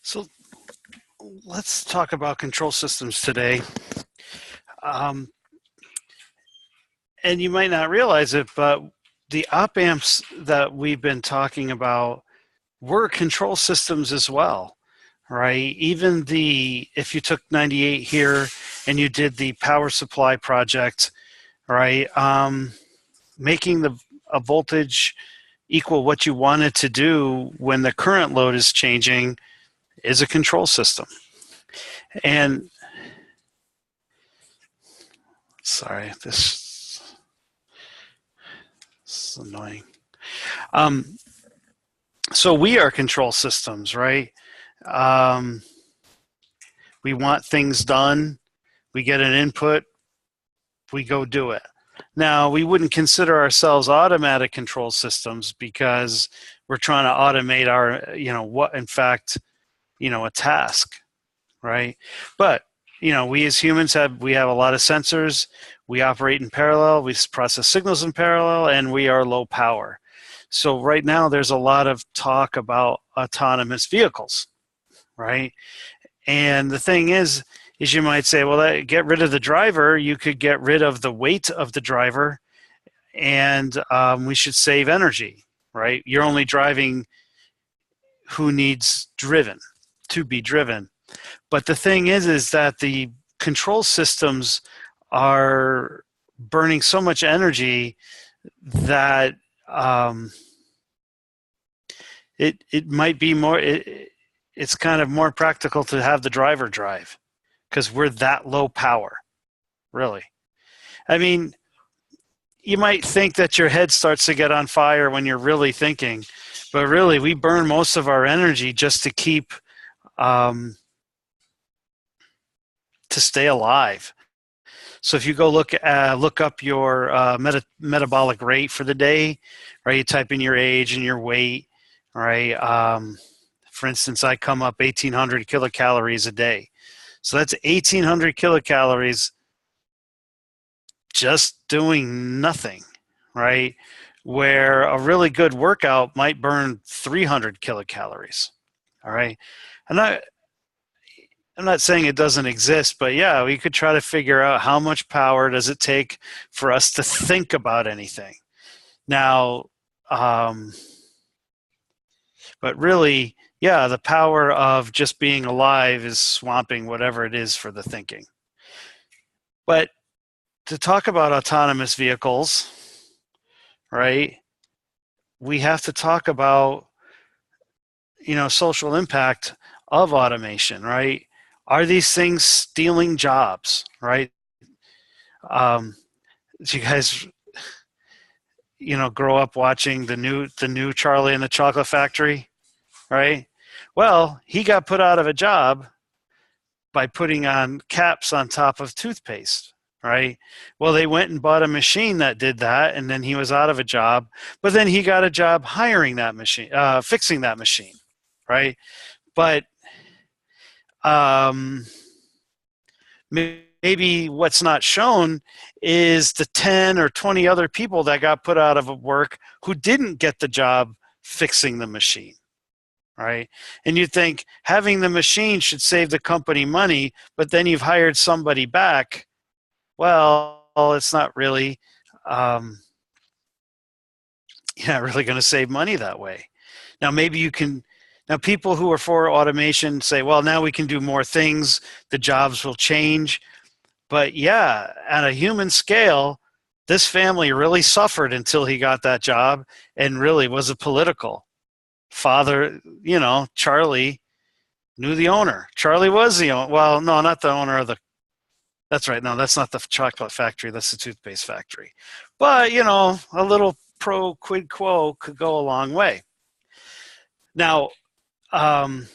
So let's talk about control systems today. Um, and you might not realize it, but the op-amps that we've been talking about were control systems as well, right? Even if you took 98 here and you did the power supply project, right? Making a voltage equal what you wanted to do when the current load is changing is a control system. And sorry, this is annoying. So we are control systems, right? We want things done. We get an input. We go do it. Now, we wouldn't consider ourselves automatic control systems because we're trying to automate our, what in fact, a task, right? But, we as humans have a lot of sensors. We operate in parallel. We process signals in parallel, and we are low power. So right now there's a lot of talk about autonomous vehicles, right? And the thing is you might say, well, get rid of the driver. You could get rid of the weight of the driver, and we should save energy, right? You're only driving who needs to be driven. But the thing is that the control systems are burning so much energy that it might be more. It's kind of more practical to have the driver drive because we're that low power, really. I mean, you might think that your head starts to get on fire when you're really thinking, but really we burn most of our energy just to keep, to stay alive. So if you go look up your metabolic rate for the day, right? You type in your age and your weight, right? For instance, I come up 1,800 kilocalories a day. So that's 1,800 kilocalories just doing nothing, right? Where a really good workout might burn 300 kilocalories, all right? I'm not saying it doesn't exist, but yeah, we could try to figure out how much power does it take for us to think about anything. Now, but really, yeah, the power of just being alive is swamping whatever it is for the thinking. But to talk about autonomous vehicles, right, we have to talk about, social impact of automation, right? Are these things stealing jobs, right? Do you guys, grow up watching the new Charlie and the Chocolate Factory, right? Well, he got put out of a job by putting on caps on top of toothpaste, right? Well, they went and bought a machine that did that, and then he was out of a job. But then he got a job hiring that machine, fixing that machine, right? But maybe what's not shown is the 10 or 20 other people that got put out of work who didn't get the job fixing the machine, right? And you think having the machine should save the company money, but then you've hired somebody back. Well, it's not really, really going to save money that way. Now, maybe you can. Now, people who are for automation say, well, now we can do more things. The jobs will change. But yeah, at a human scale, this family really suffered until he got that job, and really was a political. Father, Charlie knew the owner. Charlie was the owner. Well, no, not the owner of the. That's right. No, that's not the chocolate factory. That's the toothpaste factory. But, a little pro quid quo could go a long way. Now, and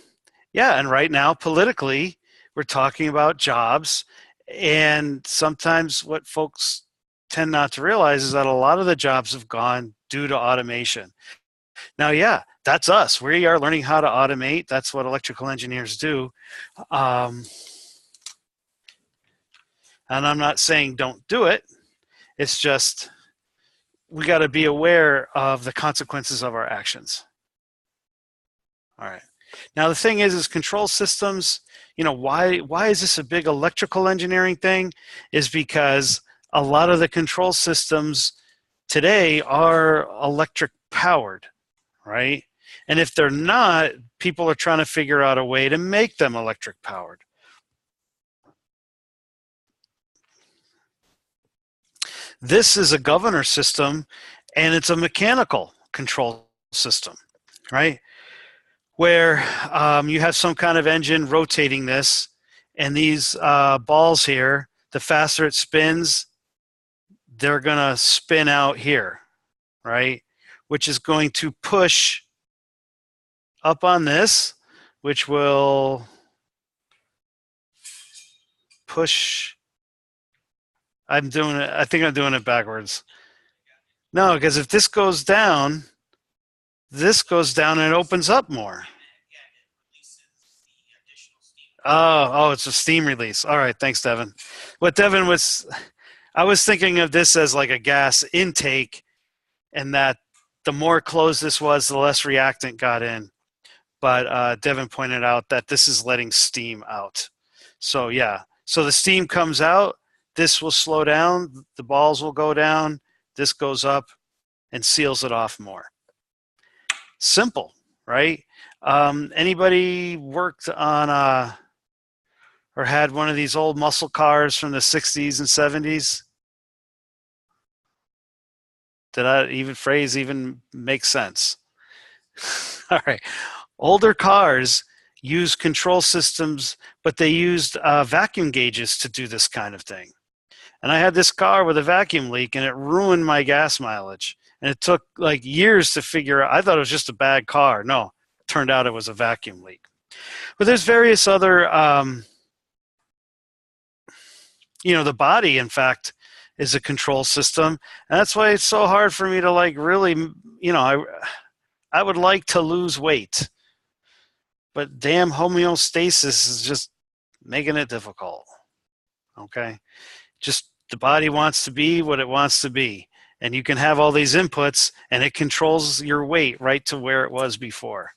right now, politically, we're talking about jobs. And sometimes what folks tend not to realize is that a lot of the jobs have gone due to automation. Now, yeah, that's us. We are learning how to automate. That's what electrical engineers do. And I'm not saying don't do it. It's just we got to be aware of the consequences of our actions. All right. Now the thing is control systems, why is this a big electrical engineering thing? Is because a lot of the control systems today are electric powered, right? And if they're not, people are trying to figure out a way to make them electric powered. This is a governor system, and it's a mechanical control system, right? Where you have some kind of engine rotating this, and these balls here, the faster it spins, they're going to spin out here, right? Which is going to push up on this, which will push. I think I'm doing it backwards. No, because if this goes down and it opens up more. Oh, it's a steam release. All right, thanks, Devin. I was thinking of this as like a gas intake, and that the more closed this was, the less reactant got in. But Devin pointed out that this is letting steam out. So yeah, so the steam comes out, this will slow down, the balls will go down, this goes up and seals it off more. Simple, right? Anybody worked on or had one of these old muscle cars from the 60s and 70s? Did that phrase even make sense? All right. Older cars use control systems, but they used vacuum gauges to do this kind of thing. And I had this car with a vacuum leak, and it ruined my gas mileage. And it took like years to figure out. I thought it was just a bad car. No, it turned out it was a vacuum leak. But there's various other, the body, in fact, is a control system. And that's why it's so hard for me to like really, I would like to lose weight. But damn homeostasis is just making it difficult. Okay? Just the body wants to be what it wants to be. And you can have all these inputs, and it controls your weight right to where it was before.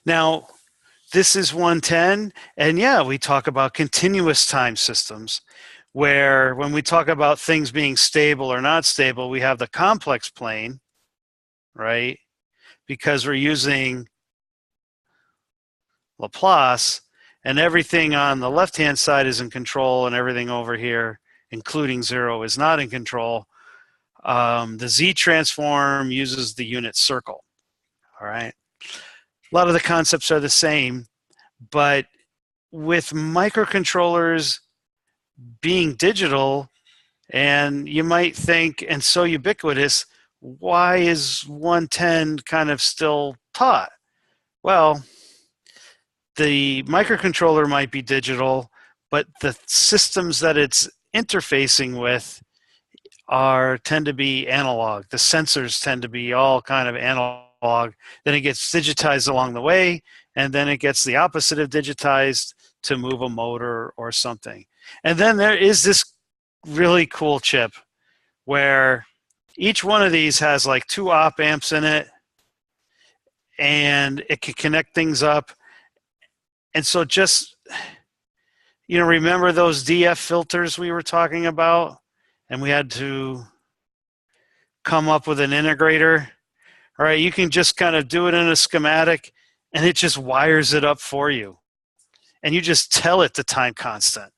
Now, this is 110, and yeah, we talk about continuous time systems, where when we talk about things being stable or not stable, we have the complex plane, right? Because we're using Laplace, and everything on the left-hand side is in control, and everything over here, including 0, is not in control. The Z transform uses the unit circle, all right? A lot of the concepts are the same, but with microcontrollers being digital, and you might think, and so ubiquitous, why is 110 kind of still taught? Well, the microcontroller might be digital, but the systems that it's interfacing with tend to be analog. The sensors tend to be all kind of analog. Then it gets digitized along the way, and then it gets the opposite of digitized to move a motor or something. And then there is this really cool chip where each one of these has like 2 OpAmps in it, and it can connect things up. And so just, remember those DF filters we were talking about? And we had to come up with an integrator. All right, you can just kind of do it in a schematic, and it just wires it up for you. And you just tell it the time constant.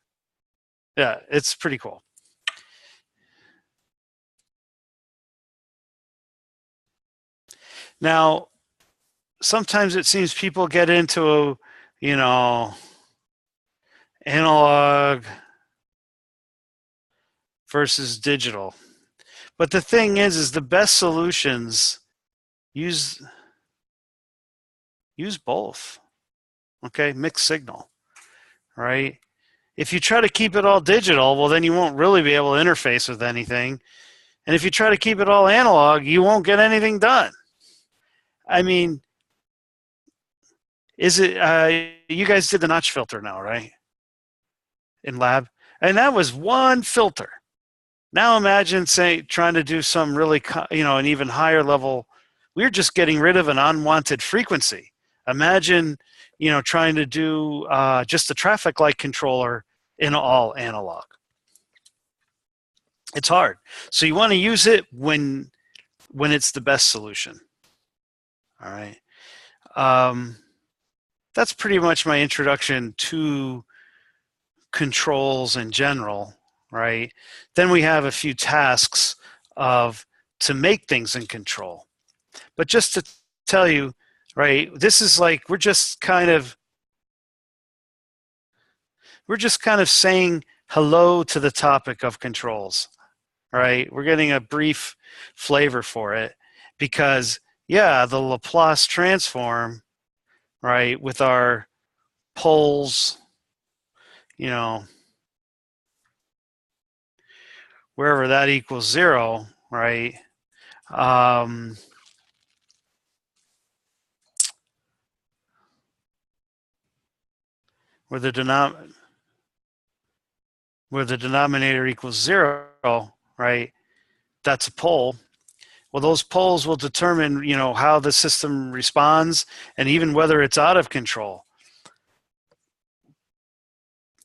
Yeah, it's pretty cool. Now, sometimes it seems people get into, analog versus digital. But the thing is the best solutions use both. Okay, mixed signal, right? If you try to keep it all digital, well, then you won't really be able to interface with anything. And if you try to keep it all analog, you won't get anything done. I mean, is it, you guys did the notch filter now, right? In lab. And that was one filter. Now imagine, say, trying to do some really, an even higher level. We're just getting rid of an unwanted frequency. Imagine, trying to do just a traffic light controller in all analog. It's hard. So you want to use it when it's the best solution. All right. That's pretty much my introduction to controls in general, right? Then we have a few tasks to make things in control. But just to tell you, right, this is like we're just kind of saying hello to the topic of controls, right? We're getting a brief flavor for it because, yeah, the Laplace transform, right, with our poles, wherever that equals 0, right? Where the denominator equals 0, right? That's a pole. Well, those poles will determine, how the system responds and even whether it's out of control.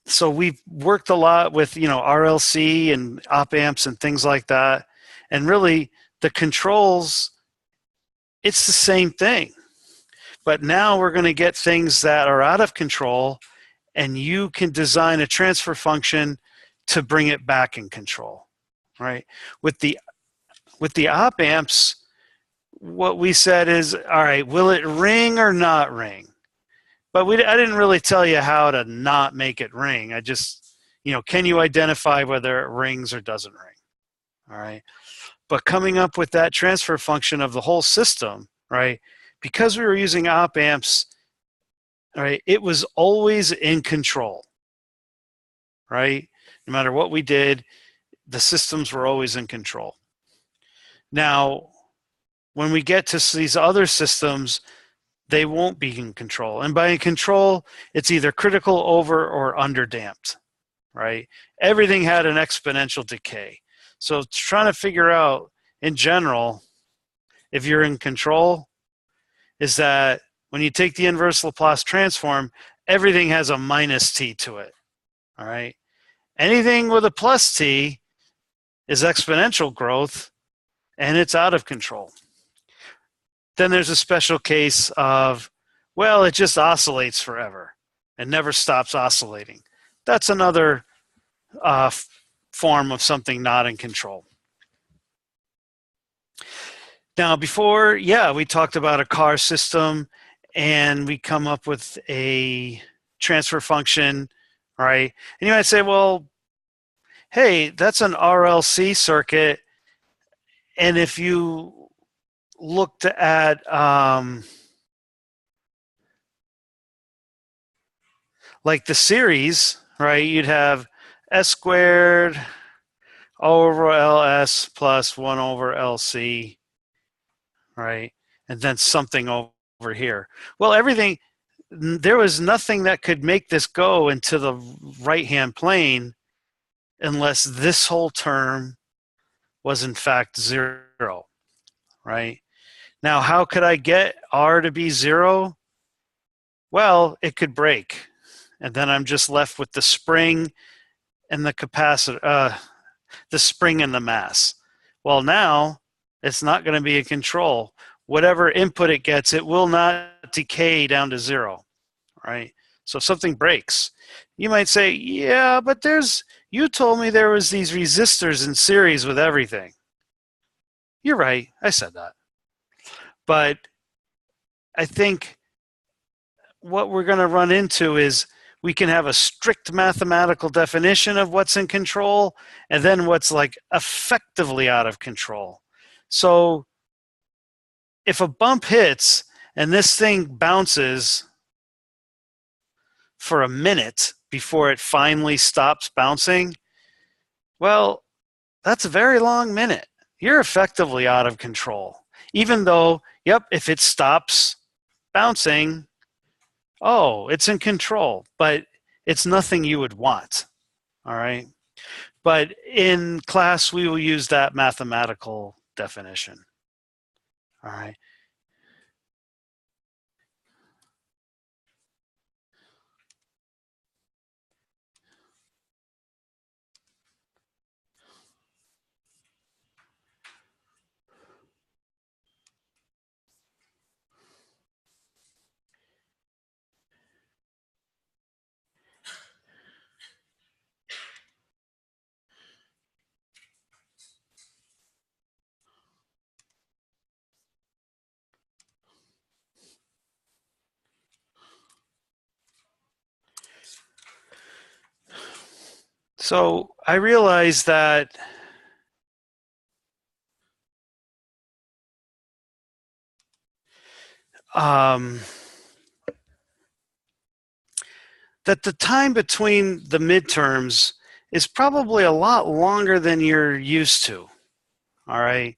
So we've worked a lot with, RLC and OpAmps and things like that. And really, the controls, it's the same thing. But now we're going to get things that are out of control, and you can design a transfer function to bring it back in control, right? With the OpAmps, what we said is, all right, will it ring or not ring? But I didn't really tell you how to not make it ring. I just, can you identify whether it rings or doesn't ring? All right. But coming up with that transfer function of the whole system, right? Because we were using OpAmps, right, it was always in control, right? No matter what we did, the systems were always in control. Now, when we get to these other systems, they won't be in control. And by in control, it's either critical over or under damped, right? Everything had an exponential decay. So trying to figure out, in general, if you're in control, is that when you take the inverse Laplace transform, everything has a minus t to it, all right? Anything with a plus t is exponential growth, and it's out of control. Then there's a special case of, well, it just oscillates forever and never stops oscillating. That's another form of something not in control. Now, before, we talked about a car system, and we come up with a transfer function, right? And you might say, well, hey, that's an RLC circuit, and if you looked at like the series, right, you'd have S squared over LS plus 1 over LC, right, and then something over here. Well, there was nothing that could make this go into the right-hand plane unless this whole term was in fact 0, right? Now, how could I get R to be 0? Well, it could break, and then I'm just left with the spring and the capacitor, the spring and the mass. Well, now it's not going to be in control. Whatever input it gets, it will not decay down to 0, right? So if something breaks, you might say, yeah, but you told me there was these resistors in series with everything. You're right, I said that. But I think what we're going to run into is we can have a strict mathematical definition of what's in control and then what's like effectively out of control. So if a bump hits and this thing bounces for a minute before it finally stops bouncing, well, that's a very long minute. You're effectively out of control. Even though, if it stops bouncing, it's in control, but it's nothing you would want, all right? But in class, we will use that mathematical definition. All right. So I realized that that the time between the midterms is probably a lot longer than you're used to. All right.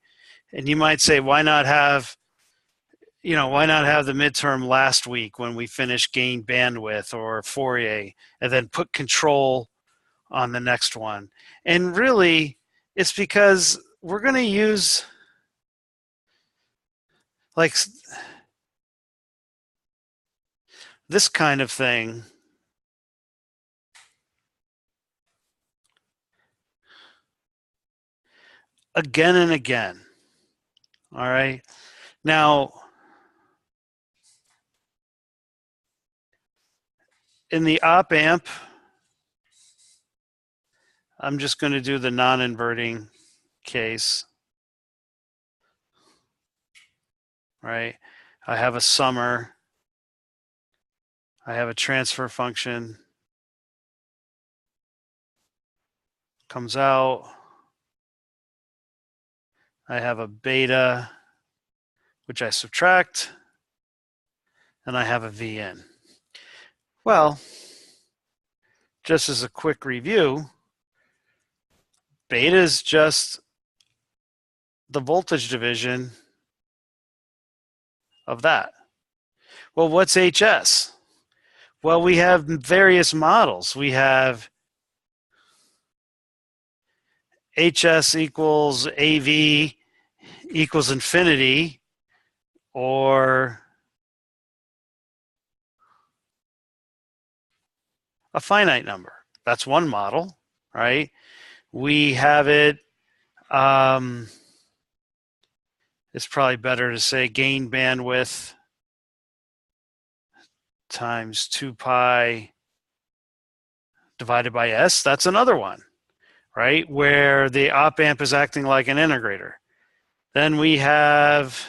And you might say, why not have the midterm last week when we finished gain bandwidth or Fourier, and then put control on the next one? And really, it's because we're going to use like this kind of thing again and again. All right. Now, in the OpAmp, I'm just going to do the non-inverting case. Right. I have a summer. I have a transfer function. Comes out. I have a beta, which I subtract, and I have a Vn. Well, just as a quick review, beta is just the voltage division of that. Well, what's HS? Well, we have various models. We have HS equals AV equals infinity, or a finite number. That's one model, right? We have it, it's probably better to say gain bandwidth times 2 pi divided by S. That's another one, right? Where the OpAmp is acting like an integrator. Then we have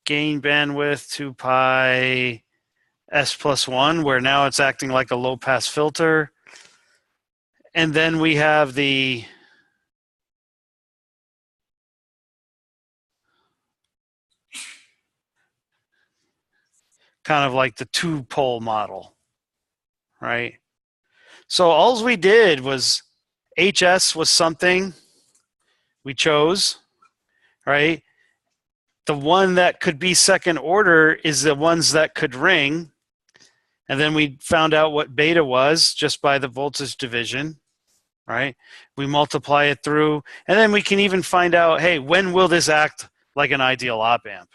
gain bandwidth 2 pi S plus 1, where now it's acting like a low pass filter. And then we have the kind of like the two-pole model, right? So all we did was HS was something we chose, right? The one that could be second order is the ones that could ring. And then we found out what beta was just by the voltage division, right? We multiply it through, and then we can even find out, hey, when will this act like an ideal OpAmp,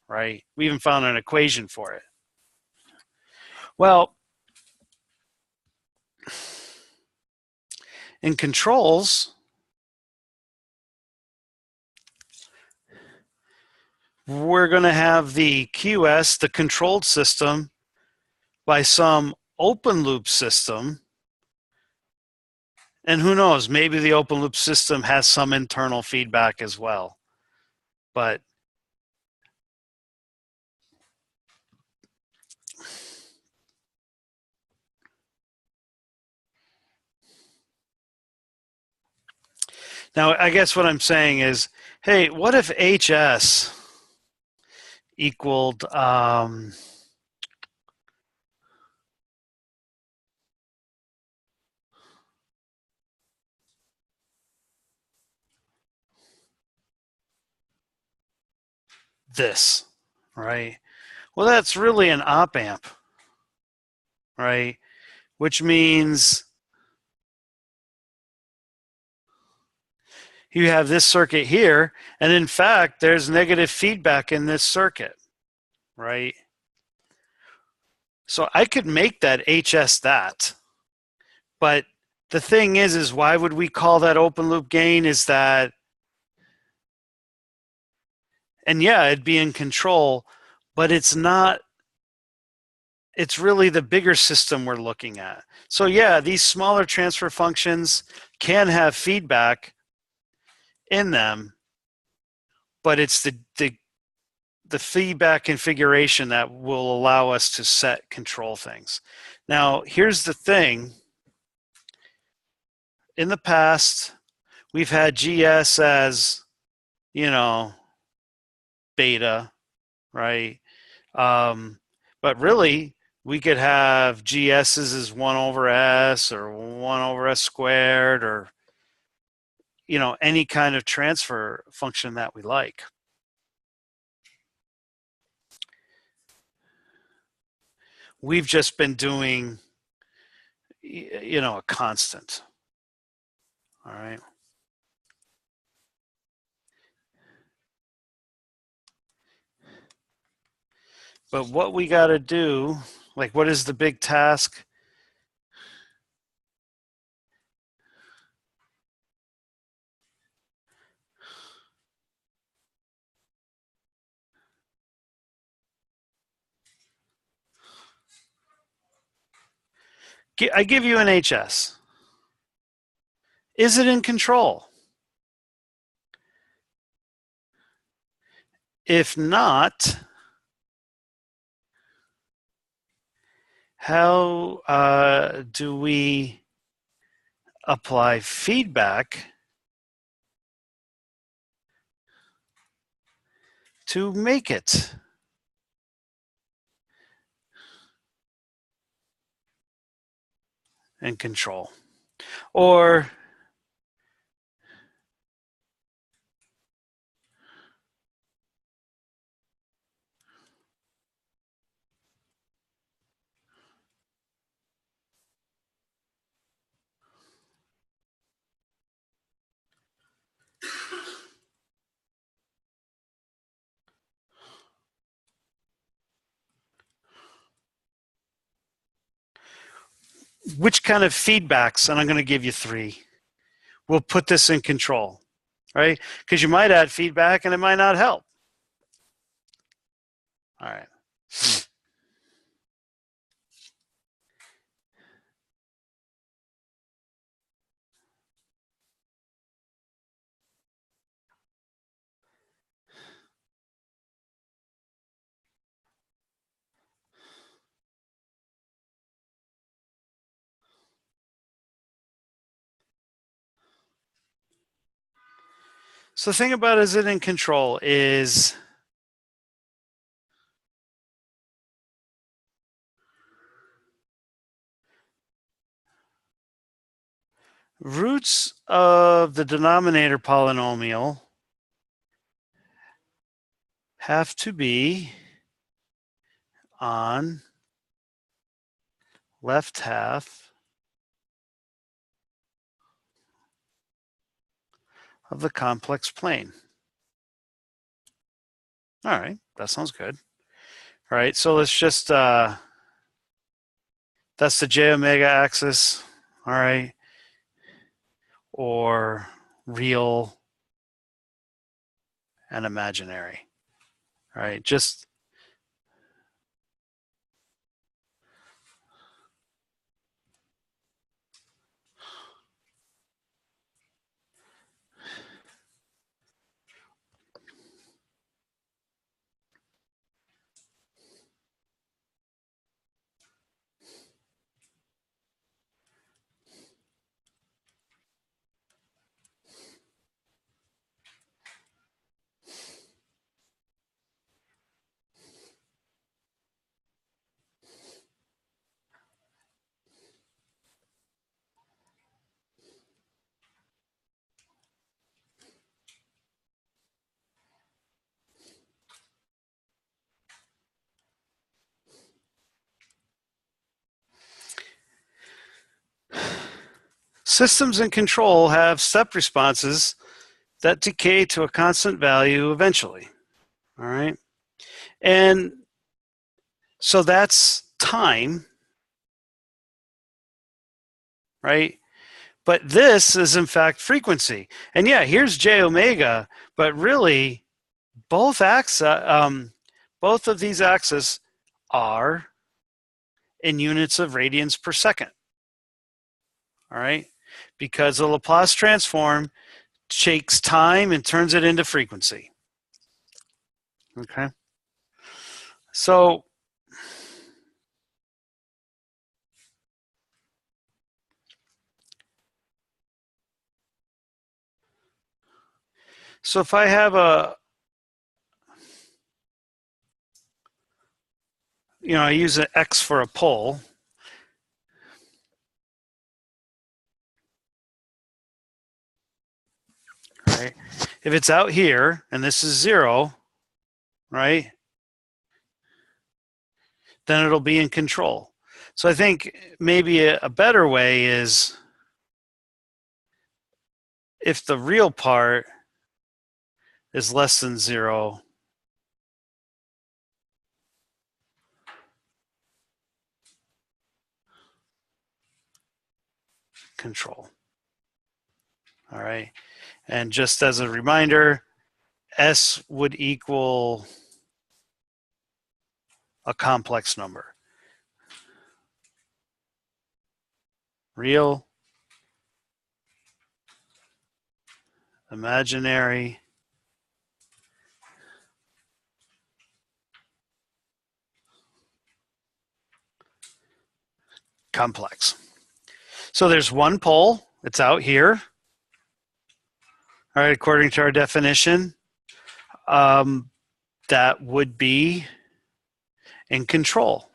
right? We even found an equation for it. Well, in controls, we're going to have the QS, the controlled system, by some open loop system. And who knows, maybe the open loop system has some internal feedback as well. But now, I guess what I'm saying is, hey, what if HS equaled this, right? Well, that's really an OpAmp, right? which means you have this circuit here, and in fact, there's negative feedback in this circuit, right? So I could make that HS that, but the thing is why would we call that open loop gain? Is that, and yeah, it'd be in control, but it's not, it's really the bigger system we're looking at. So yeah, these smaller transfer functions can have feedback in them, but it's the feedback configuration that will allow us to set control things. Now, here's the thing. In the past, we've had GS as, you know, beta, right? But really, we could have GS's as 1 over S or 1 over S squared, or, you know, any kind of transfer function that we like. We've just been doing, you know, a constant. All right. But what we got to do, like, what is the big task? I give you an HS. Is it in control? If not, how do we apply feedback to make it in control? Or which kind of feedbacks, and I'm going to give you 3, will put this in control, right? Because you might add feedback and it might not help. All right. So the thing about is it in control is roots of the denominator polynomial have to be on left half of the complex plane. All right, that sounds good. All right, so let's just, that's the j omega axis, all right, or real and imaginary. All right, just Systems in control have step responses that decay to a constant value eventually. All right. And so that's time, right? But this is in fact frequency. And yeah, here's j omega, but really both both of these axes are in units of radians per second. All right, because the Laplace transform takes time and turns it into frequency. Okay, so if I have I use an X for a pole. Right? If it's out here and this is 0, right, then it'll be in control. So I think maybe a better way is if the real part is less than 0, control. All right. And just as a reminder, S would equal a complex number. Real, imaginary, complex. So there's one pole. It's out here. All right, according to our definition, that would be in control.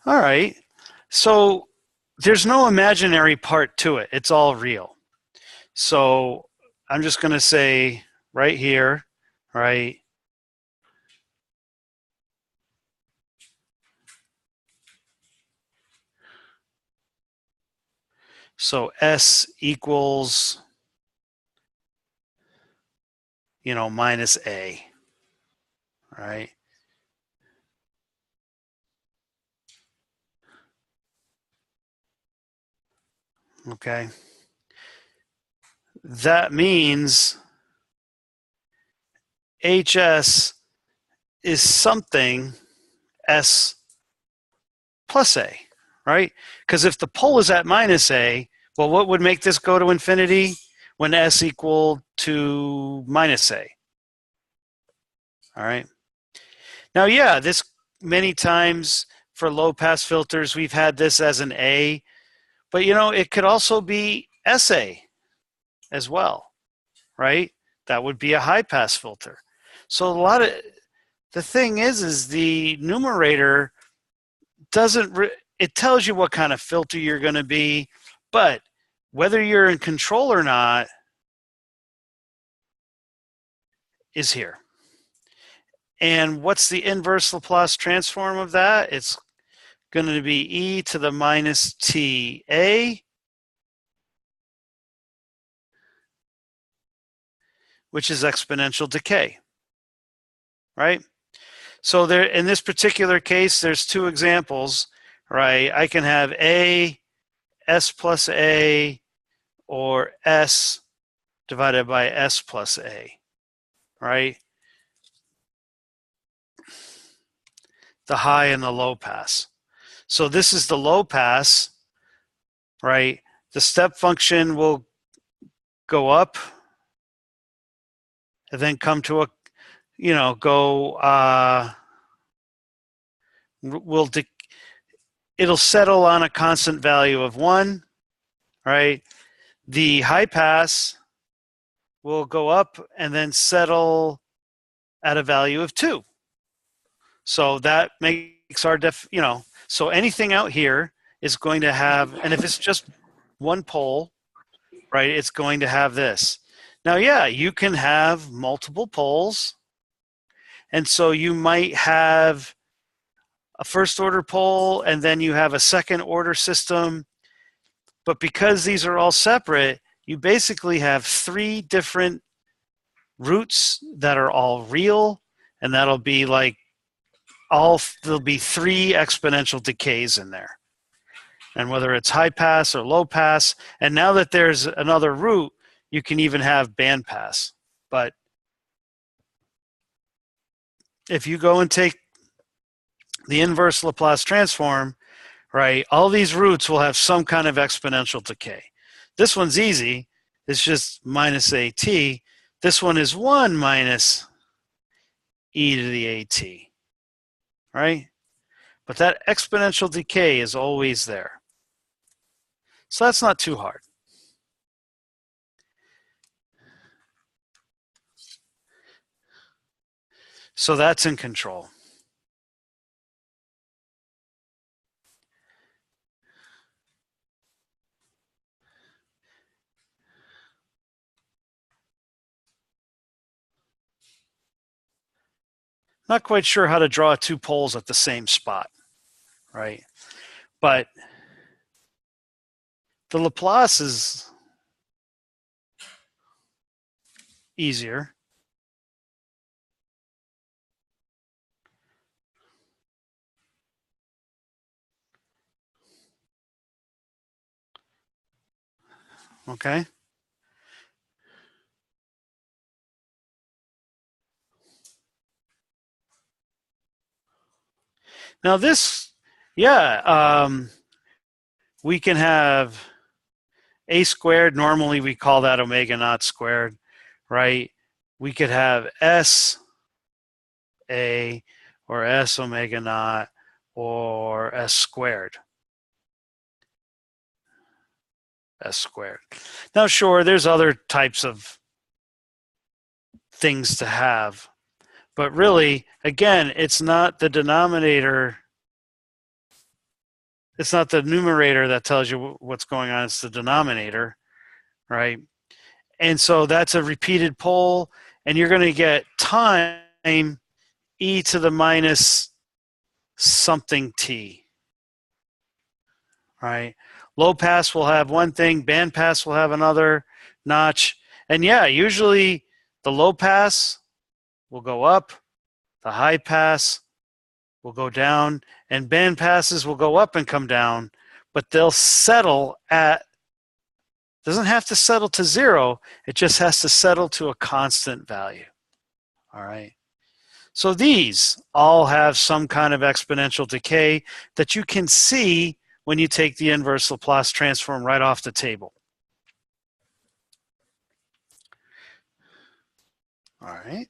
All right, so there's no imaginary part to it. It's all real. So I'm just going to say right here, right, so S equals, minus A, right? Okay. That means HS is something S plus A, right? Because if the pole is at minus A, well, what would make this go to infinity when S equal to minus A? All right. Now, yeah, this many times for low pass filters, we've had this as an A, but it could also be SA as well, right? That would be a high pass filter. So the thing is the numerator it tells you what kind of filter you're going to be, but whether you're in control or not is here. And what's the inverse Laplace transform of that? It's going to be e to the minus ta, which is exponential decay, right? So there, in this particular case, there's two examples, right? I can have A, S plus A, or S divided by S plus A, right? The high and the low pass. So this is the low pass, right? The step function will go up and then come to a, it'll settle on a constant value of 1, right? The high pass will go up and then settle at a value of 2. So that makes our so anything out here is going to have, and if it's just one pole, right, it's going to have this. Now, yeah, you can have multiple poles, and so you might have a first order pole, and then you have a second order system. But because these are all separate, you basically have 3 different roots that are all real, and that'll be like there'll be 3 exponential decays in there. And whether it's high pass or low pass, and now that there's another root, you can even have band pass. But if you go and take the inverse Laplace transform, right, all these roots will have some kind of exponential decay. This one's easy. It's just minus AT. This one is 1 minus e to the AT, right? But that exponential decay is always there. So that's not too hard. So that's in control. Not quite sure how to draw 2 poles at the same spot, right? But the Laplace is easier. Okay. Now this, yeah, we can have a squared. Normally we call that omega naught squared, right? We could have S A or S omega naught or S squared. S squared. Now, sure, there's other types of things to have, but really, again, it's not the denominator. It's not the numerator that tells you what's going on. It's the denominator, right? And so that's a repeated pole, and you're going to get time e to the minus something t, right? Low pass will have one thing, band pass will have another notch. And yeah, usually the low pass will go up, the high pass will go down, and band passes will go up and come down, but they'll settle at, doesn't have to settle to 0, it just has to settle to a constant value. All right. So these all have some kind of exponential decay that you can see when you take the inverse Laplace transform right off the table. All right.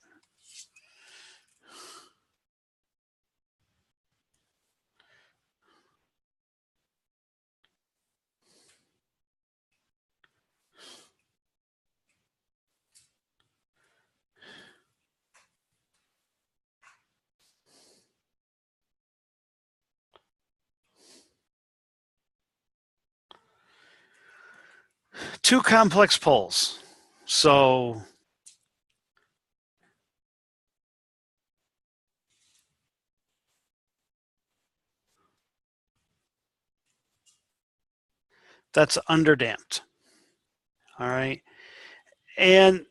Two complex poles. So that's underdamped. All right. And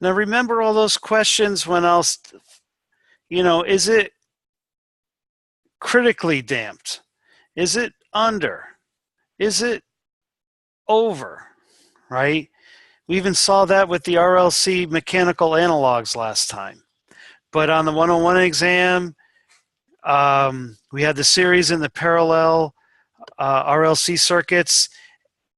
now remember all those questions when else, is it critically damped? Is it under? Is it over? Right? We even saw that with the RLC mechanical analogs last time. But on the 101 exam, we had the series in the parallel RLC circuits,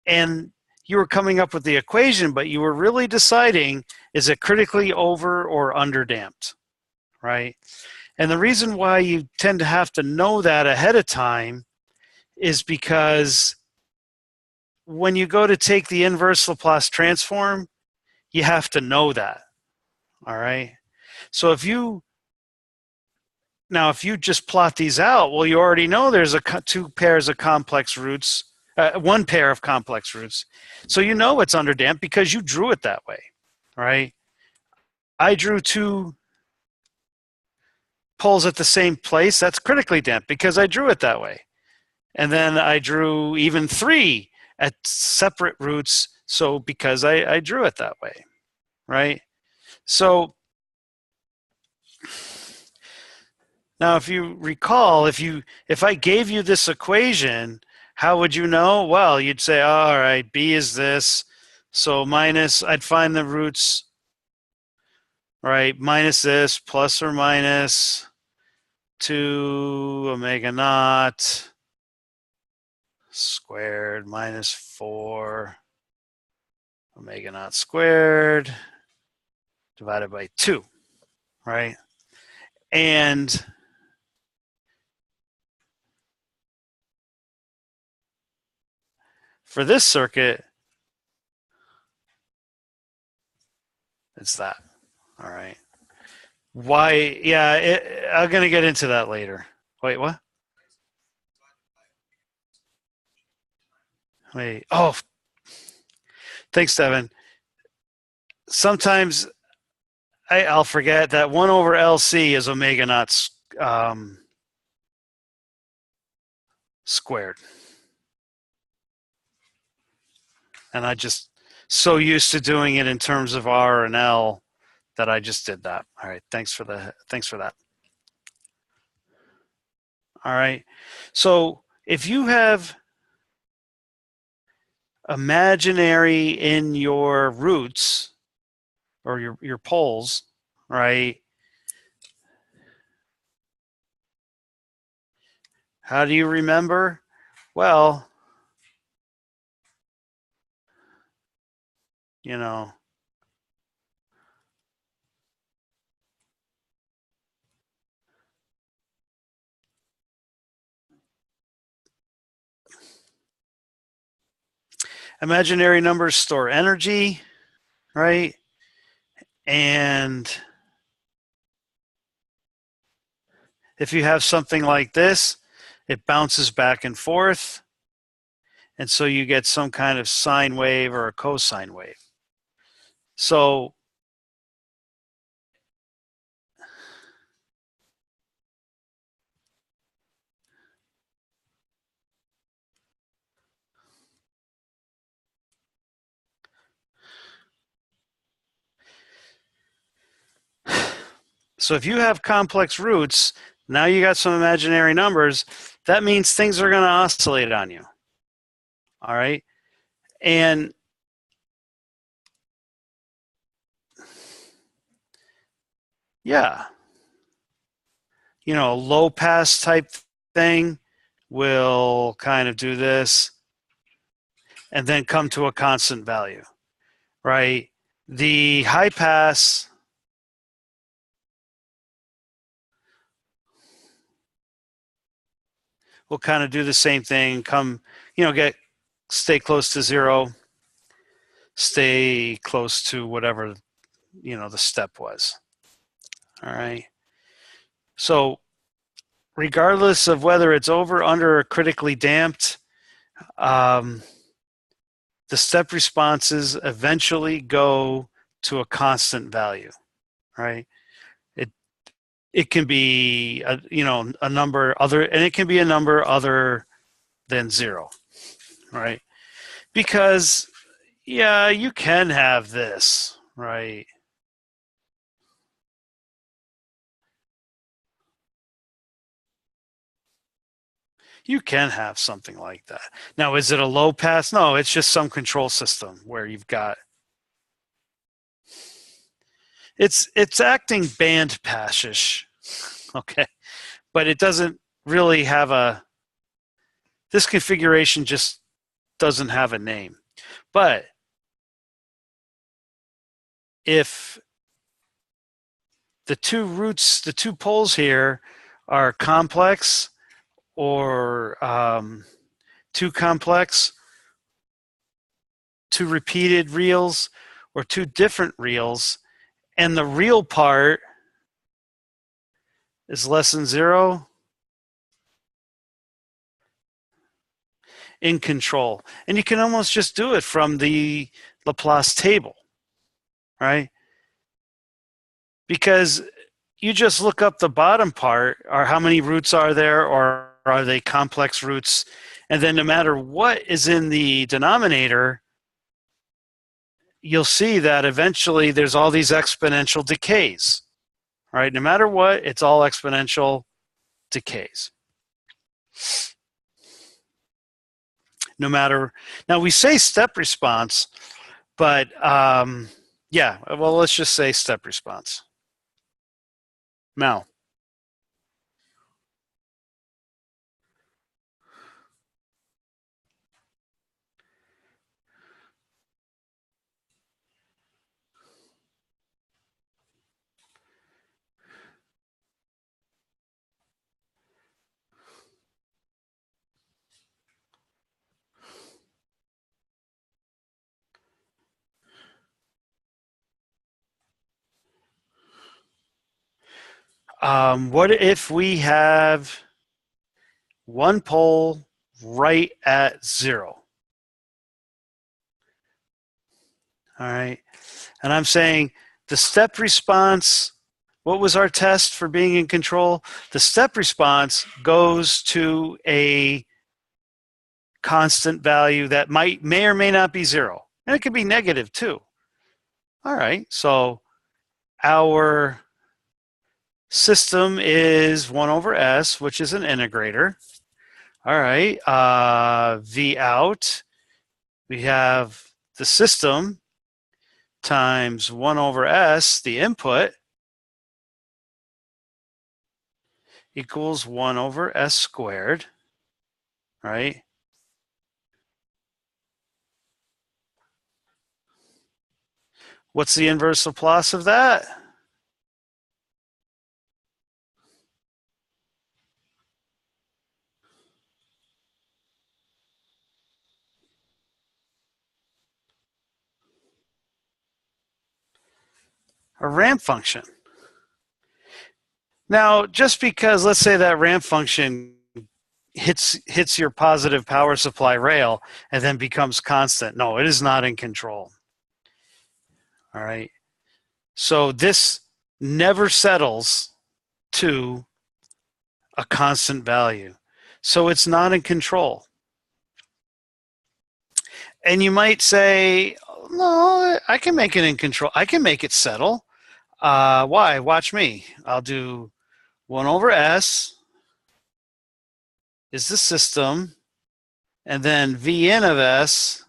and you were coming up with the equation, but you were really deciding, is it critically over or under damped, right? And the reason why you tend to have to know that ahead of time is because when you go to take the inverse Laplace transform, you have to know that. All right. So if you just plot these out, well, you already know there's two pairs of complex roots, one pair of complex roots. So you know it's underdamped because you drew it that way, right? I drew two poles at the same place. That's critically damped because I drew it that way. And then I drew even three at separate roots, so because I drew it that way, right? So now if you recall, if I gave you this equation, how would you know? Well, you'd say, oh, all right, B is this, so minus, I'd find the roots, right, minus this, plus or minus 2 omega naught squared minus 4 omega naught squared divided by 2, right? And for this circuit, it's that, all right? Why? Yeah, I'm going to get into that later. Wait, what? Wait, oh, thanks, Devin. Sometimes I'll forget that 1 over LC is omega naught squared. And I just so used to doing it in terms of R and L that I just did that. All right, thanks for that. All right, so if you have imaginary in your roots or your poles, right? How do you remember? Well, you know, imaginary numbers store energy, right? And if you have something like this, it bounces back and forth. And so you get some kind of sine wave or a cosine wave. So if you have complex roots, now you got some imaginary numbers, that means things are going to oscillate on you. All right. And yeah, you know, a low pass type thing will kind of do this and then come to a constant value, right? The high pass will kind of do the same thing, stay close to 0, stay close to whatever, the step was. All right. So regardless of whether it's over, under, or critically damped, the step responses eventually go to a constant value, right? It can be a number other, and it can be a number other than 0, right? Because yeah, you can have this, right? You can have something like that. Now, is it a low pass? No, it's just some control system where you've got it's acting band passish, okay, but it doesn't really have this configuration just doesn't have a name. But if the two poles here are complex or too complex, two repeated reals or two different reals, and the real part is less than 0, in control. And you can almost just do it from the Laplace table, right? Because you just look up the bottom part, or how many roots are there, or are they complex roots? And then no matter what is in the denominator, you'll see that eventually there's all these exponential decays, right? No matter what, it's all exponential decays. No matter, now we say step response, but yeah, well, let's just say step response. Now, what if we have one pole right at 0? All right. And I'm saying the step response, what was our test for being in control? The step response goes to a constant value that may or may not be 0. And it could be negative too. All right. So our system is 1 over S, which is an integrator. All right. V out, we have the system times 1 over S, the input, equals 1 over S squared, right? What's the inverse Laplace of that? A ramp function. Now, just because, let's say that ramp function hits your positive power supply rail and then becomes constant. No, it is not in control. All right. So this never settles to a constant value. So it's not in control. And you might say, no, I can make it in control. I can make it settle. Why? Watch me. I'll do 1 over S is the system, and then Vn of S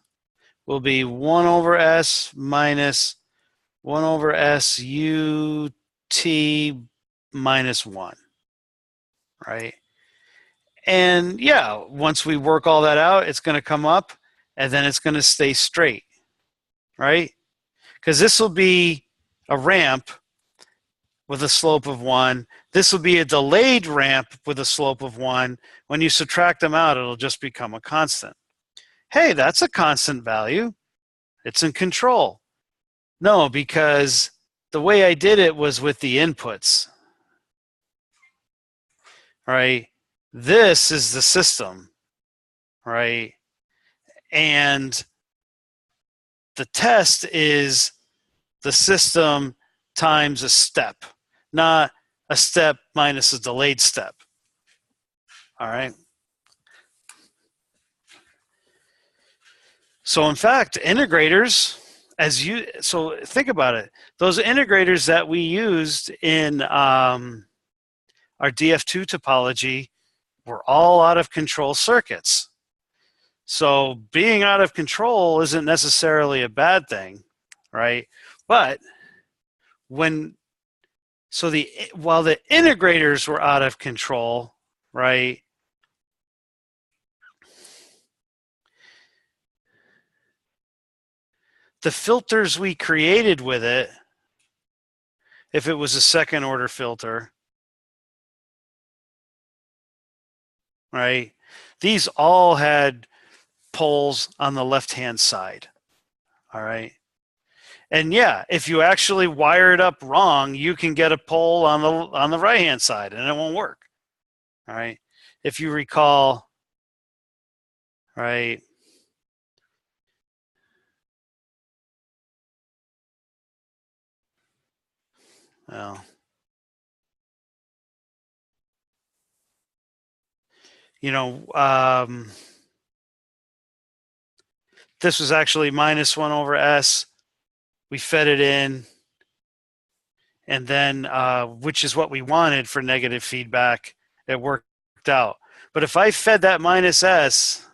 will be 1 over S minus 1 over S ut minus 1, right? And yeah, once we work all that out, it's going to come up, and then it's going to stay straight, right? Because this will be a ramp with a slope of 1. This will be a delayed ramp with a slope of 1. When you subtract them out, it'll just become a constant. Hey, that's a constant value. It's in control. No, because the way I did it was with the inputs, right? This is the system, right? And the test is the system times a step, not a step minus a delayed step. All right. So in fact, integrators, so think about it. Those integrators that we used in our DF2 topology were all out of control circuits. So being out of control isn't necessarily a bad thing, right? But while the integrators were out of control, right, the filters we created with it, if it was a second order filter, right, these all had poles on the left-hand side. All right. And yeah, if you actually wire it up wrong, you can get a pole on the right hand side and it won't work. All right. If you recall, right. Well, you know, this was actually -1 over S. We fed it in, and then, which is what we wanted for negative feedback. It worked out. But if I fed that minus S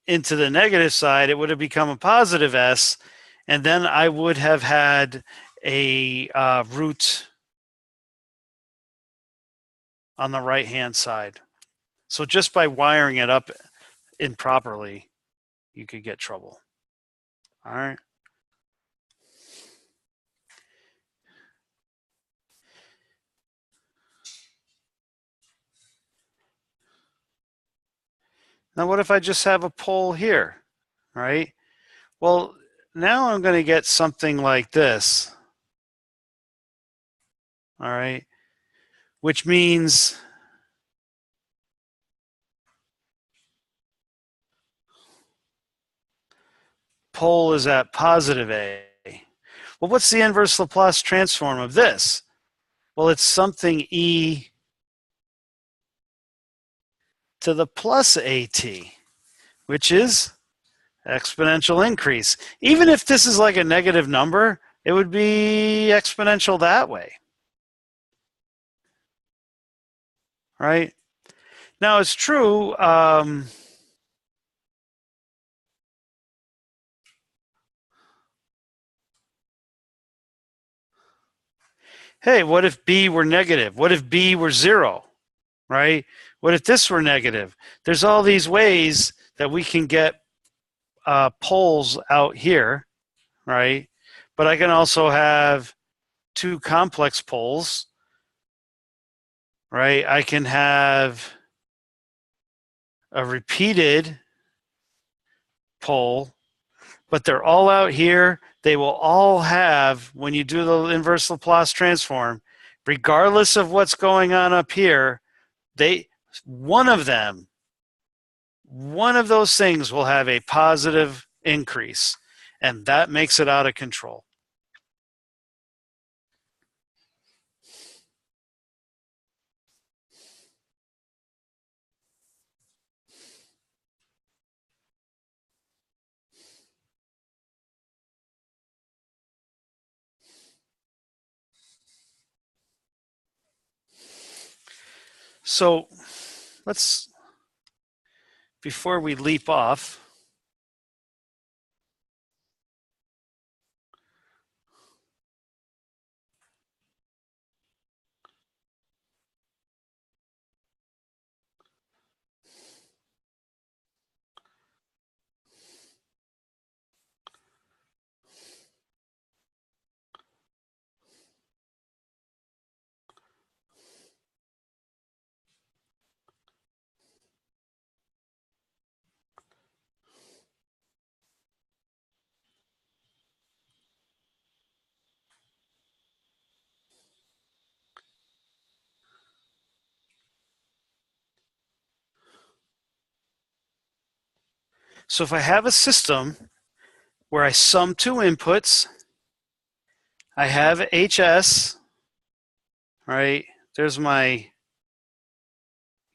into the negative side, it would have become a positive S, and then I would have had a root on the right hand side. So just by wiring it up improperly, you could get trouble. All right. Now, what if I just have a pole here, right? Well, now I'm going to get something like this, all right, which means pole is at positive A. Well, what's the inverse Laplace transform of this? Well, it's something e to the plus at, which is exponential increase. Even if this is like a negative number, it would be exponential that way. Right? Now, it's true. Hey, what if B were negative? What if B were 0? Right? What if this were negative? There's all these ways that we can get poles out here, right? But I can also have two complex poles, right? I can have a repeated pole, but they're all out here. They will all have, when you do the inverse Laplace transform, regardless of what's going on up here, one of those things will have a positive increase, and that makes it out of control. So let's, before we leap off, so if I have a system where I sum two inputs, I have HS, right? There's my,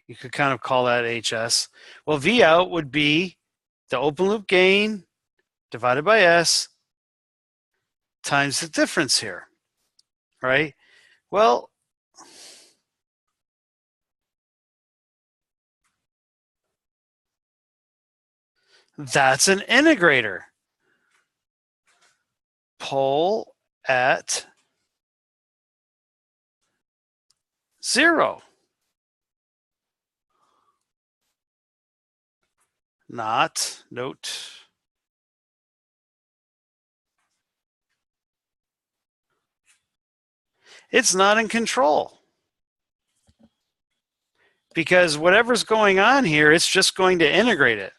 you could kind of call that HS. Well, V out would be the open loop gain divided by S times the difference here, right? Well, that's an integrator. Pole at 0. Not, note. It's not in control. Because whatever's going on here, it's just going to integrate it.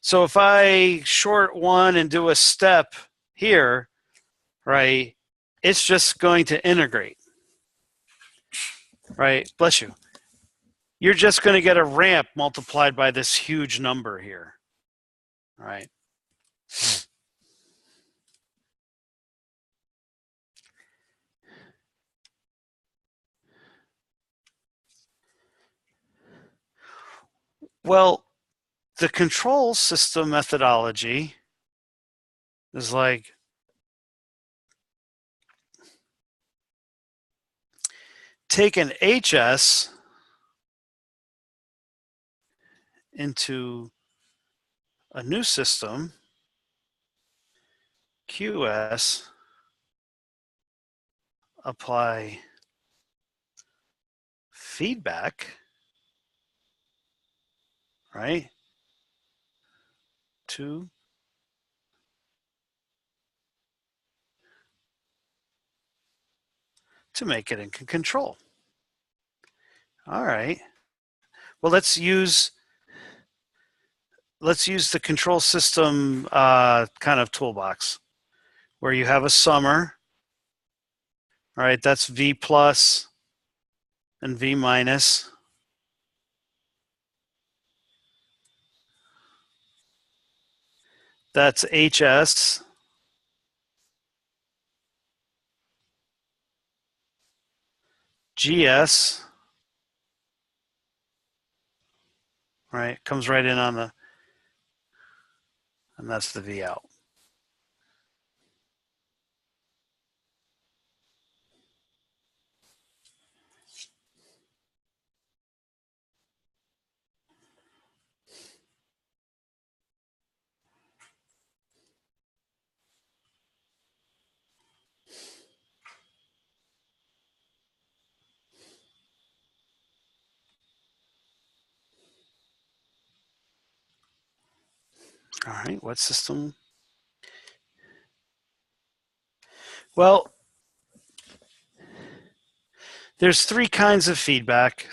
So if I short one and do a step here, right, it's just going to integrate. Right? Bless you. You're just going to get a ramp multiplied by this huge number here. All right. Well, the control system methodology is like take an HS into a new system, QS, apply feedback, right, to make it in control. All right. Well, let's use the control system kind of toolbox where you have a summer. All right, that's V plus and V minus. That's HS. GS. Right, comes right in on the, and that's the V out. All right, what system? Well, there's three kinds of feedback.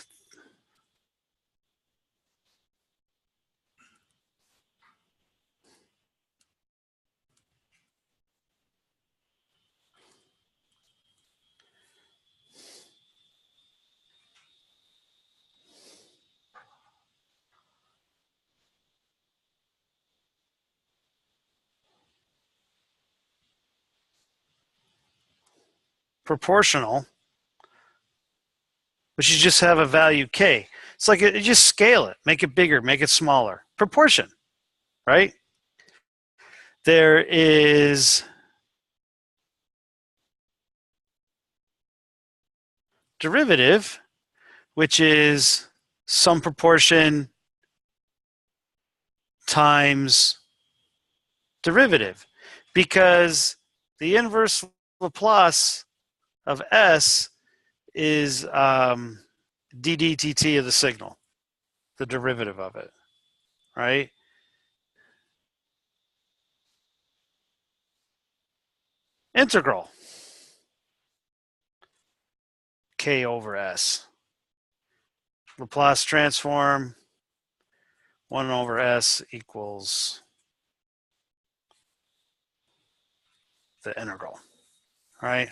Proportional, but you just have a value K. It's like you just scale it, make it bigger, make it smaller. Proportion, right? There is derivative, which is some proportion times derivative, because the inverse Laplace of S is ddtt of the signal, the derivative of it, right? Integral, K over S. Laplace transform, 1 over S equals the integral, right?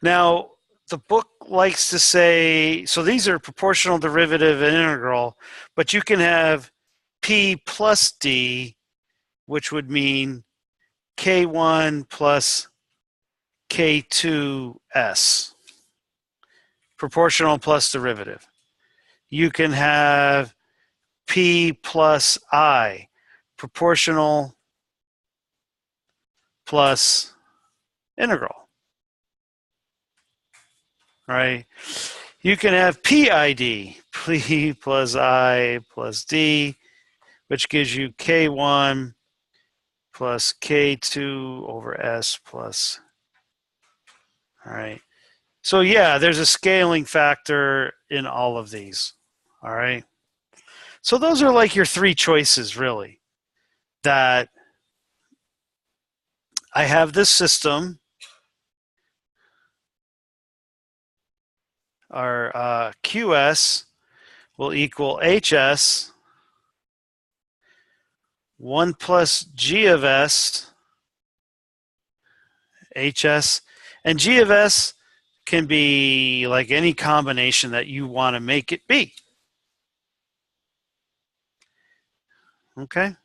Now, the book likes to say, so these are proportional, derivative, and integral, but you can have P plus D, which would mean K1 plus K2S, proportional plus derivative. You can have P plus I, proportional plus integral, right? You can have PID, P plus I plus D, which gives you K1 plus K2 over S plus, all right. So yeah, there's a scaling factor in all of these, all right. So those are like your three choices, really, that I have this system our QS will equal HS 1 plus G of S HS, and G of S can be like any combination that you want to make it be. Okay?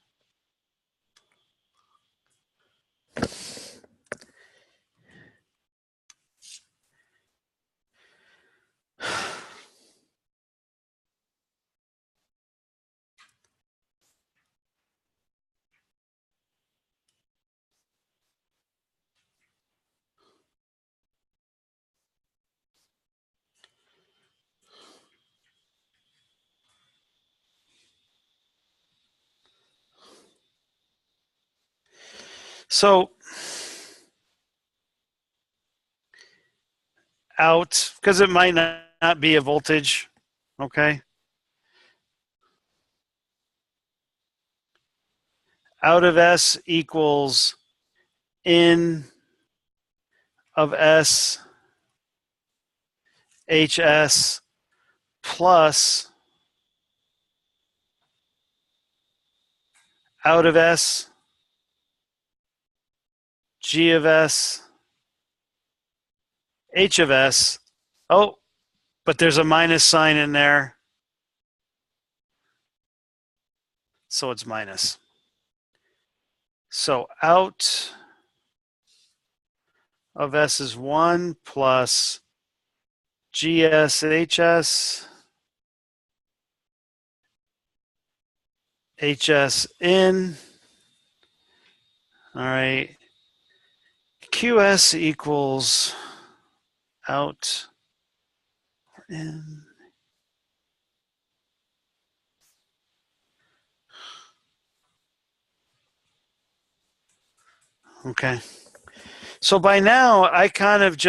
So out, because it might not be a voltage, okay? Out of S equals in of S HS plus out of S G of S H of S. Oh, but there's a minus sign in there, so it's minus. So out of S is 1 plus GS HS in. All right. QS equals out in. Okay. So by now, I've kind of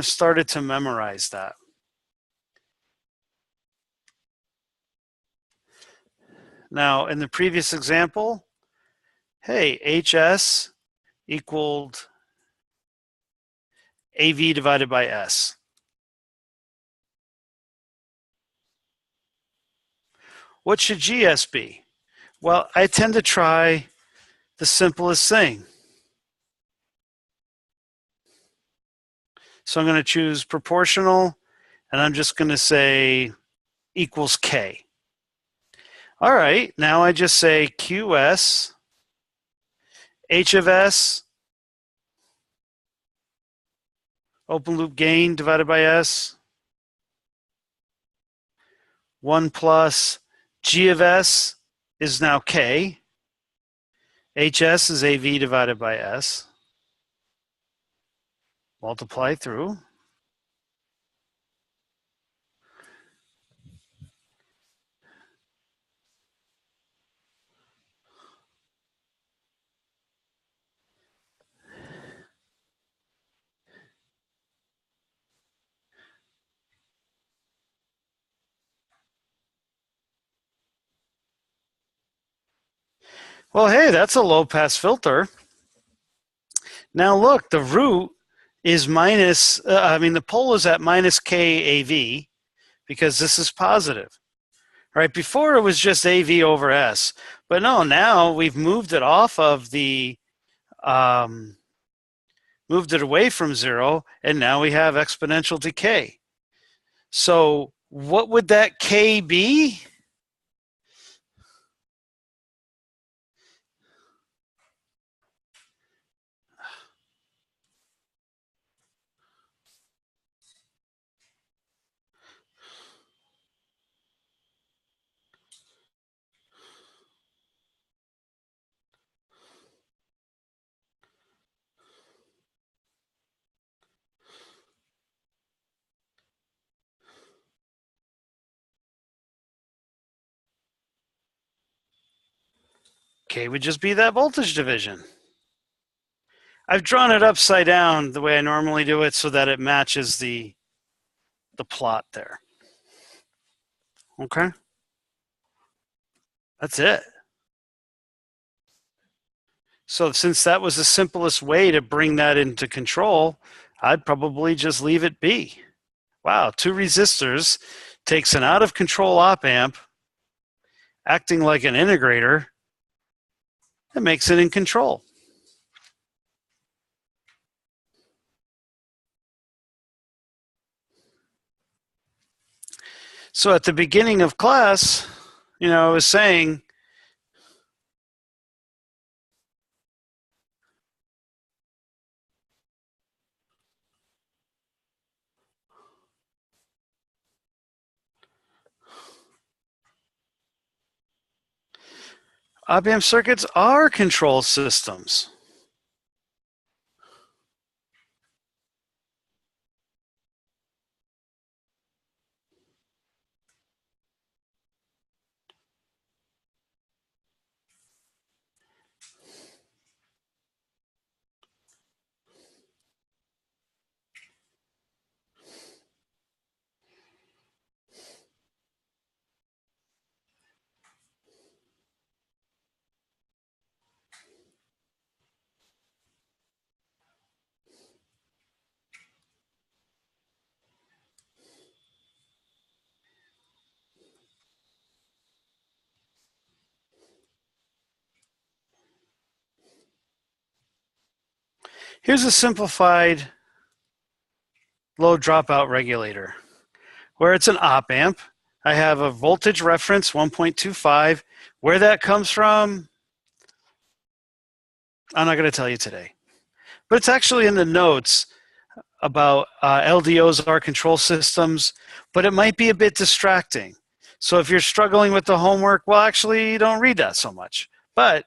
started to memorize that. Now, in the previous example, hey, HS equaled AV divided by S. What should GS be? Well, I tend to try the simplest thing. So I'm going to choose proportional, and I'm just going to say equals K. All right, now I just say QS, H of S, open loop gain divided by S, 1 plus G of S is now K, HS is AV divided by S, multiply through. Well, hey, that's a low pass filter. Now look, the root is minus, the pole is at minus KAV because this is positive. Right, before it was just AV over S, but no, now we've moved it off of the, moved it away from 0, and now we have exponential decay. So what would that K be? K would just be that voltage division. I've drawn it upside down the way I normally do it so that it matches the plot there. Okay? That's it. So since that was the simplest way to bring that into control, I'd probably just leave it be. Wow, 2 resistors takes an out of control op amp, acting like an integrator, and makes it in control. So at the beginning of class, I was saying, OpAmp circuits are control systems. Here's a simplified load dropout regulator where it's an op amp. I have a voltage reference 1.25. Where that comes from, I'm not going to tell you today. But it's actually in the notes about LDOs are control systems, but it might be a bit distracting. So if you're struggling with the homework, well, actually, don't read that so much. But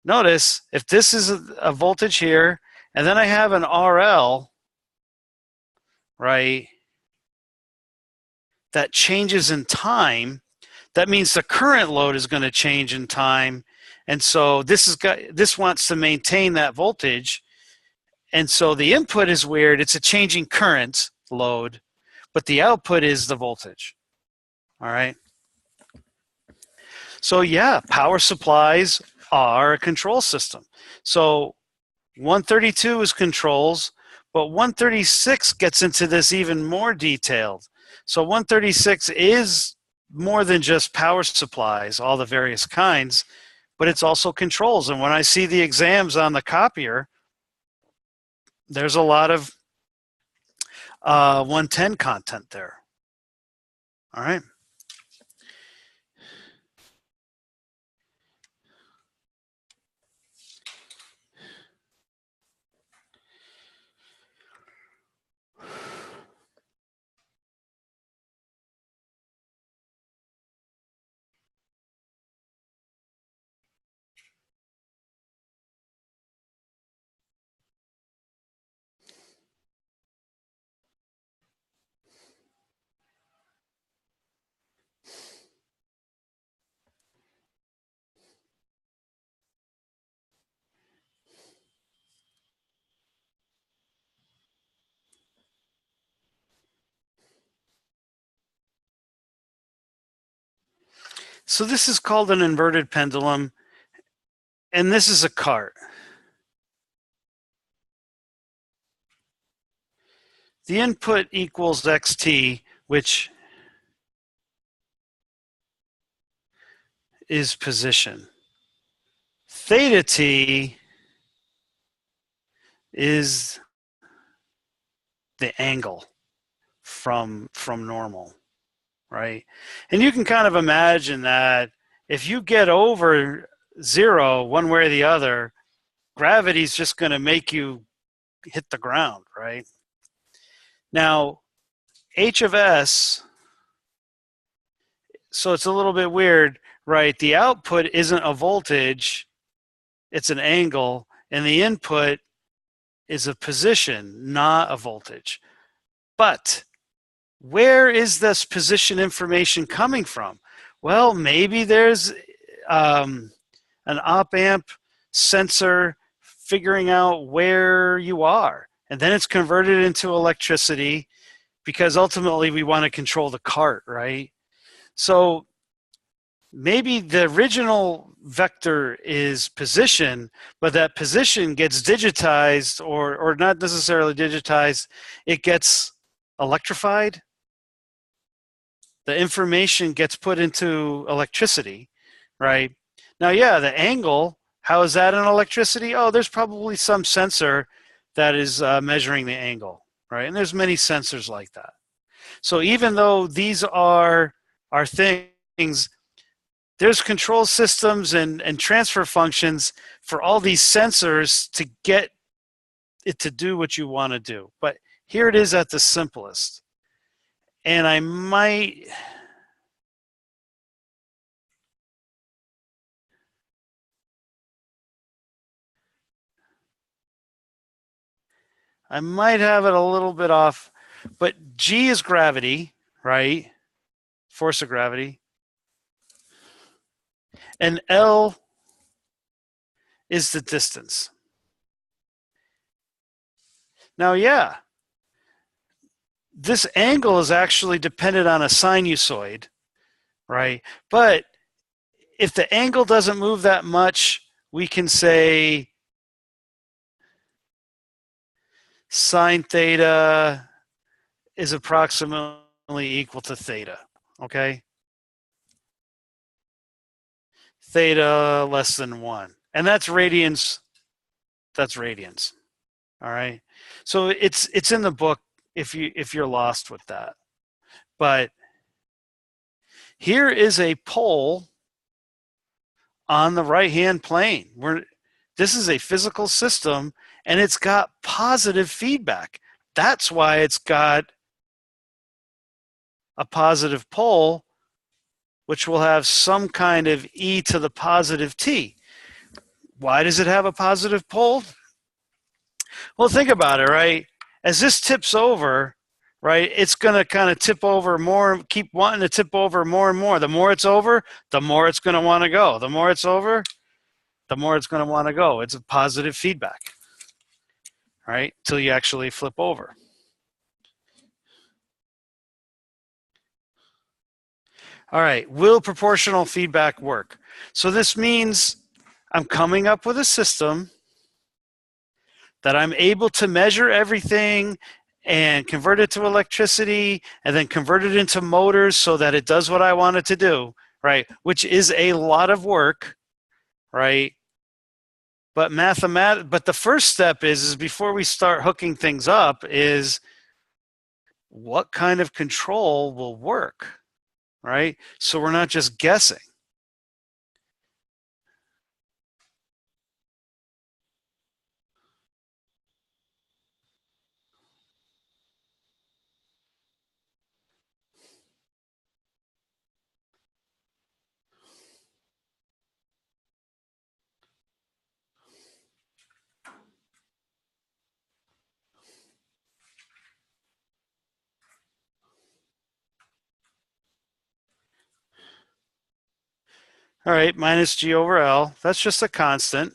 notice, if this is a voltage here, and then I have an RL, right, that changes in time, that means the current load is going to change in time. And so this wants to maintain that voltage. And so the input is weird. It's a changing current load, but the output is the voltage. All right. So yeah, power supplies are a control system. So 132 is controls, but 136 gets into this even more detailed. So 136 is more than just power supplies, all the various kinds, but it's also controls. And when I see the exams on the copier, there's a lot of 110 content there. All right. So this is called an inverted pendulum, and this is a cart. The input equals xt, which is position. Theta t is the angle from normal, right? And you can kind of imagine that if you get over 0 one way or the other, gravity's just going to make you hit the ground, right? Now, h of s, so it's a little bit weird, right? The output isn't a voltage, it's an angle, and the input is a position, not a voltage. But where is this position information coming from? Well, maybe there's an op-amp sensor figuring out where you are. And then it's converted into electricity because ultimately we want to control the cart, right? So maybe the original vector is position, but that position gets digitized or not necessarily digitized, it gets electrified. The information gets put into electricity, right? Now, yeah, the angle, how is that in electricity? Oh, there's probably some sensor that is measuring the angle, right? And there's many sensors like that. So even though these are things, there's control systems and transfer functions for all these sensors to get it to do what you want to do. But here it is at the simplest. And I might have it a little bit off, but G is gravity, right? Force of gravity. And L is the distance. Now, yeah, this angle is actually dependent on a sinusoid, right? But if the angle doesn't move that much, we can say sine theta is approximately equal to theta, okay? Theta less than 1. And that's radians. That's radians. All right. So it's in the book if you're lost with that. But here is a pole on the right-hand plane. This is a physical system and it's got positive feedback. That's why it's got a positive pole, which will have some kind of e to the positive t. Why does it have a positive pole? Well, think about it, right? As this tips over, right, it's going to kind of tip over more, keep wanting to tip over more and more. The more it's over, the more it's going to want to go. The more it's over, the more it's going to want to go. It's a positive feedback, right, till you actually flip over. All right, will proportional feedback work? So this means I'm coming up with a system that I'm able to measure everything and convert it to electricity and then convert it into motors so that it does what I want it to do, right? Which is a lot of work, right? But but the first step is before we start hooking things up is what kind of control will work, right? So we're not just guessing. All right, minus G over L. That's just a constant.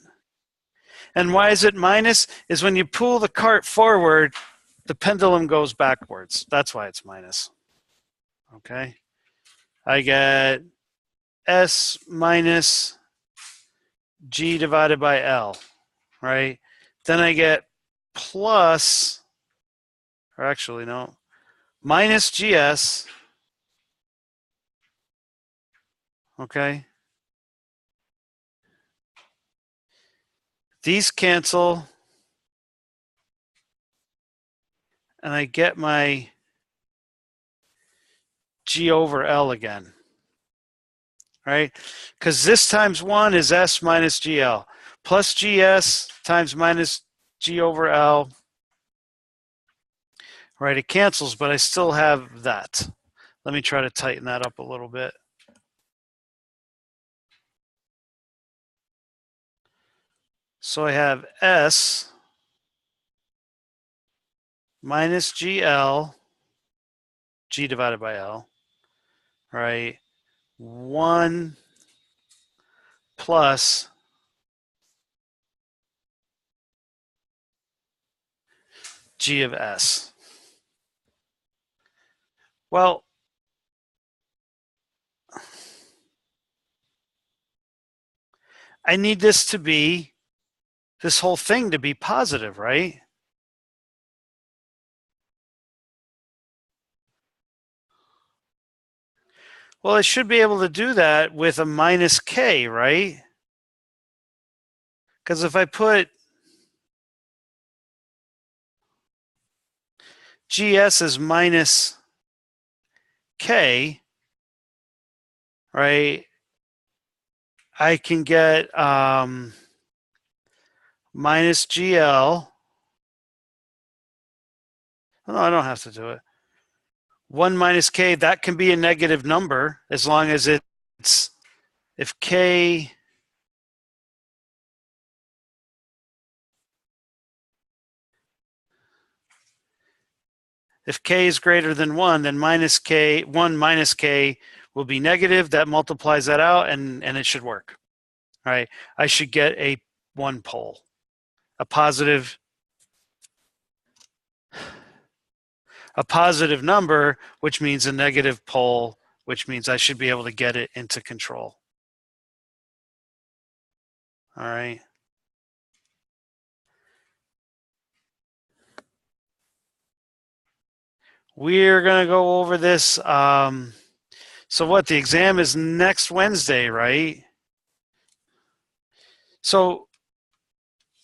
And why is it minus? Is when you pull the cart forward, the pendulum goes backwards. That's why it's minus. Okay. I get S minus G divided by L, right? Then I get plus, or actually, no, minus GS, okay? These cancel, and I get my G over L again, right? Because this times 1 is S minus GL, plus GS times minus G over L, right? It cancels, but I still have that. Let me try to tighten that up a little bit. So I have S minus GL, G divided by L, right? 1 plus G of S. Well, I need this whole thing to be positive, right? Well, I should be able to do that with a minus k, right? Because if I put gs as minus k, right, I can get minus gl. No, I don't have to do it. 1 minus k, that can be a negative number as long as it's, if k, if k is greater than 1, then 1 minus k will be negative. That multiplies that out, and it should work. All right, I should get a 1 pole, a positive number, which means a negative pole, which means I should be able to get it into control. All right. We're going to go over this. So what, the exam is next Wednesday, right? So,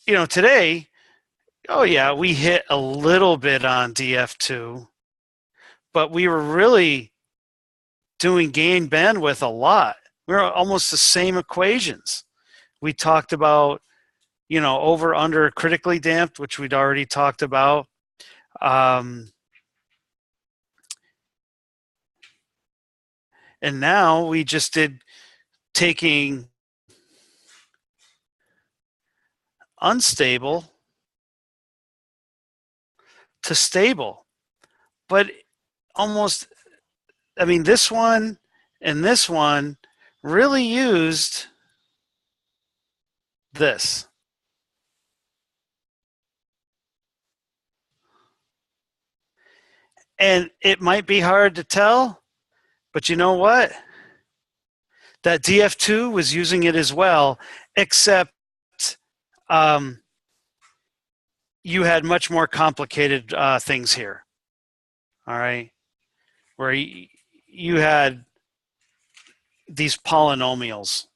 today, oh yeah, we hit a little bit on DF2, but we were really doing gain bandwidth a lot. We were almost the same equations. We talked about, over, under, critically damped, which we'd already talked about. And now we just did taking unstable to stable. But almost, this one and this one really used this. And it might be hard to tell, but you know what? That DF2 was using it as well, except you had much more complicated things here. All right, where you had these polynomials,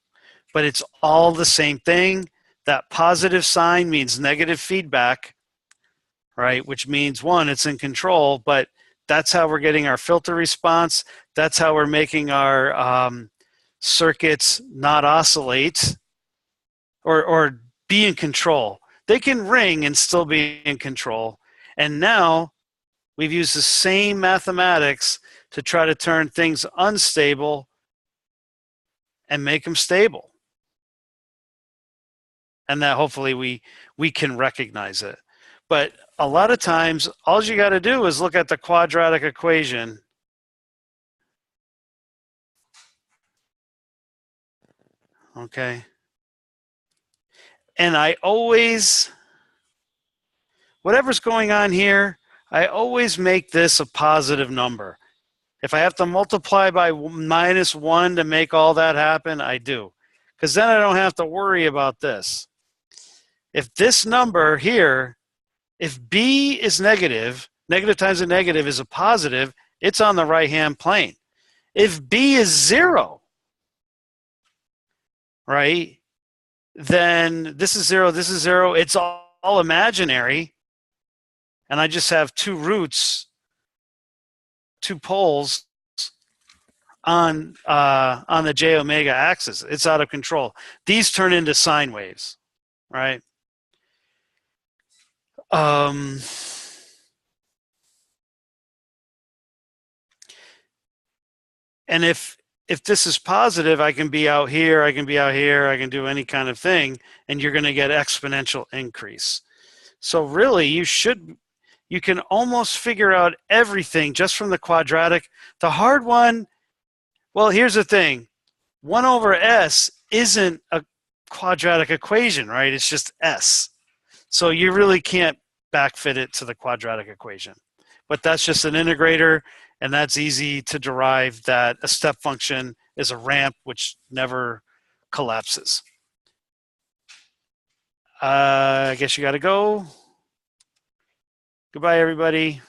but it's all the same thing. That positive sign means negative feedback, right? Which means, one, it's in control, but that's how we're getting our filter response. That's how we're making our circuits not oscillate or be in control. They can ring and still be in control. And now we've used the same mathematics to try to turn things unstable and make them stable. And that hopefully we can recognize it. But a lot of times, all you got to do is look at the quadratic equation. Okay. And I always, whatever's going on here, I always make this a positive number. If I have to multiply by -1 to make all that happen, I do. Because then I don't have to worry about this. If this number here, if B is negative, negative times a negative is a positive, it's on the right-hand plane. If B is 0, right, then this is 0, this is 0, it's all imaginary, and I just have two roots, two poles on the j omega axis. It's out of control. These turn into sine waves, right? And if this is positive, I can be out here, I can be out here, I can do any kind of thing, and you're going to get exponential increase. So really, you can almost figure out everything just from the quadratic. The hard one, well, here's the thing. 1 over s isn't a quadratic equation, right? It's just s. So you really can't backfit it to the quadratic equation. But that's just an integrator, and that's easy to derive that a step function is a ramp which never collapses. I guess you got to go. Goodbye, everybody.